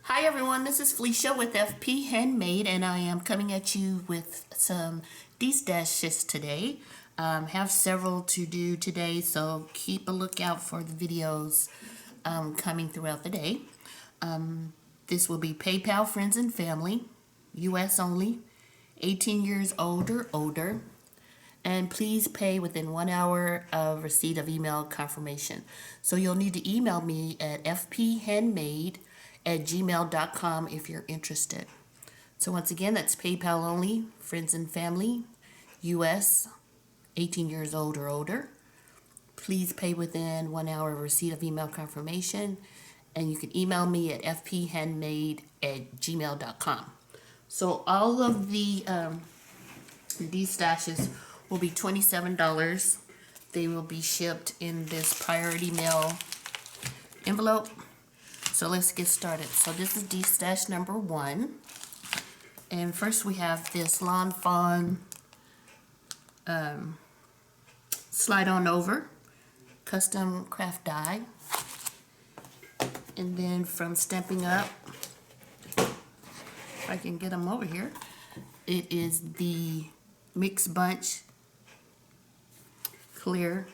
Hi everyone, this is Felicia with FP Handmade, and I am coming at you with some Destashes today. Have several to do today, so keep a lookout for the videos coming throughout the day. This will be PayPal, friends and family, US only, 18 years old or older, and please pay within 1 hour of receipt of email confirmation. So you'll need to email me at fphandmade@gmail.com if you're interested. So once again, that's PayPal only, friends and family, US, 18 years old or older. Please pay within 1 hour of receipt of email confirmation, and you can email me at fphandmade@gmail.com. So all of these stashes will be $27. They will be shipped in this priority mail envelope. So let's get started. So this is Destash number 1. And first we have this Lawn Fawn slide on over custom craft die. And then from Stamping Up, if I can get them over here, it is the Mix Bunch clear,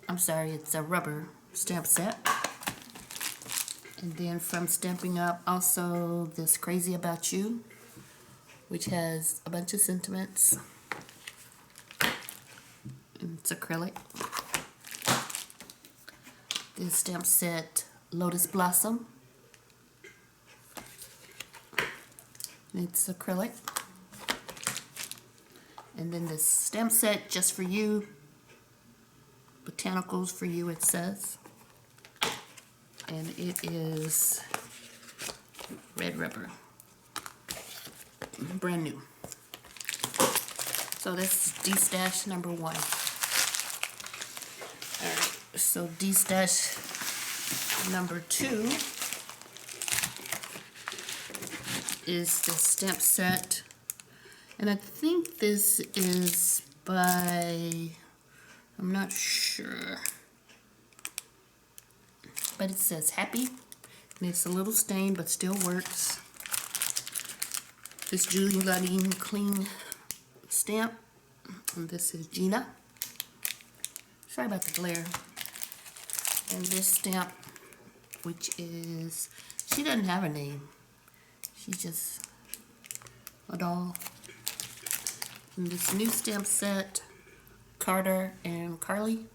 it's a rubber stamp set. And then from Stamping Up, also this Crazy About You, which has a bunch of sentiments. And it's acrylic. This stamp set, Lotus Blossom. And it's acrylic. And then this stamp set, Just For You, Botanicals For You, it says. And it is red rubber, brand new. So that's Destash number 1. Alright, so Destash number 2 is the stamp set. And I think this is by, I'm not sure, but it says Happy, and it's a little stained but still works. This Julie Luding clean stamp, and this is Gina. Sorry about the glare. And this stamp, which is, she doesn't have a name, she's just a doll. And this new stamp set, Carter and Carly.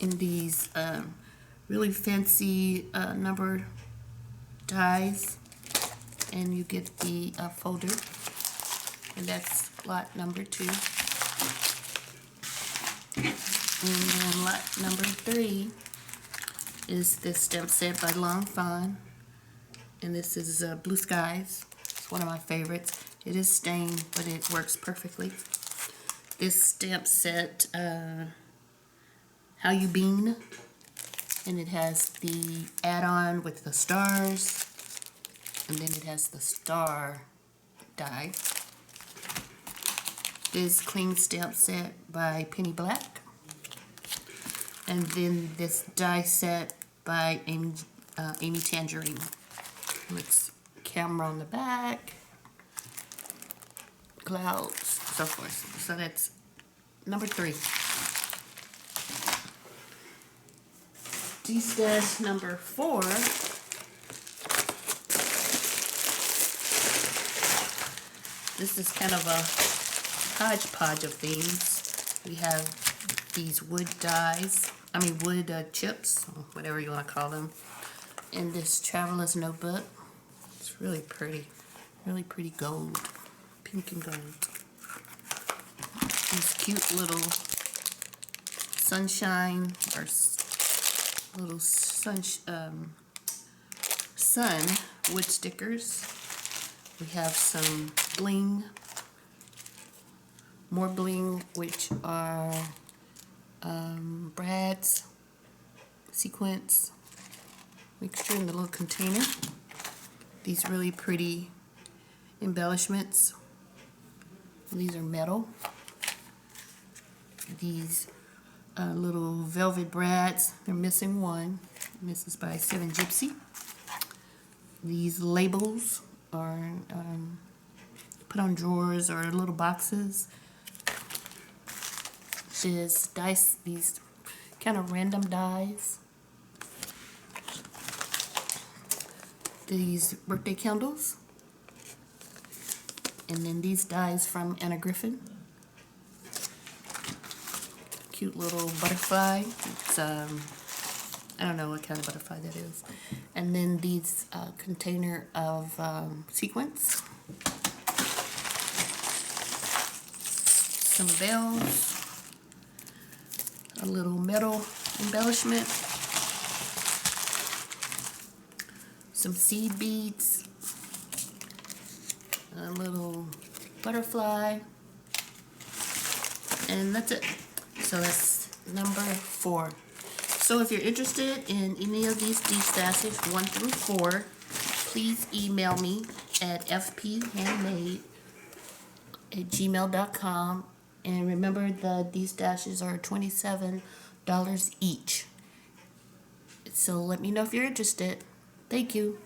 In these really fancy numbered dies, and you get the folder, and that's lot number 2. And then lot number 3 is this stamp set by Lawn Fawn, and this is Blue Skies. It's one of my favorites. It is stained, but it works perfectly. This stamp set, How You Bean, and it has the add-on with the stars, and then it has the star die. This clean stamp set by Penny Black, and then this die set by Amy Tangerine. It's camera on the back, clouds, so forth. So that's number 3. Destash number 4 this is kind of a hodgepodge of things. We have these wood chips, whatever you want to call them, in this Traveler's Notebook. It's really pretty gold, pink and gold. These cute little sunshine or little sun wood stickers. We have some bling, more bling, which are brads, sequins, mixture in the little container. These really pretty embellishments. These are metal. These little velvet brads, they're missing one. This is by 7 Gypsy. These labels are put on drawers or little boxes. This dice, these kind of random dies. These birthday candles. And then these dies from Anna Griffin. Cute little butterfly. It's I don't know what kind of butterfly that is. And then these container of sequins. Some bells. A little metal embellishment. Some seed beads. A little butterfly. And that's it. So that's number 4. So if you're interested in any of these Destashes 1 through 4, please email me at fphandmade@gmail.com. And remember, the Destashes are $27 each. So let me know if you're interested. Thank you.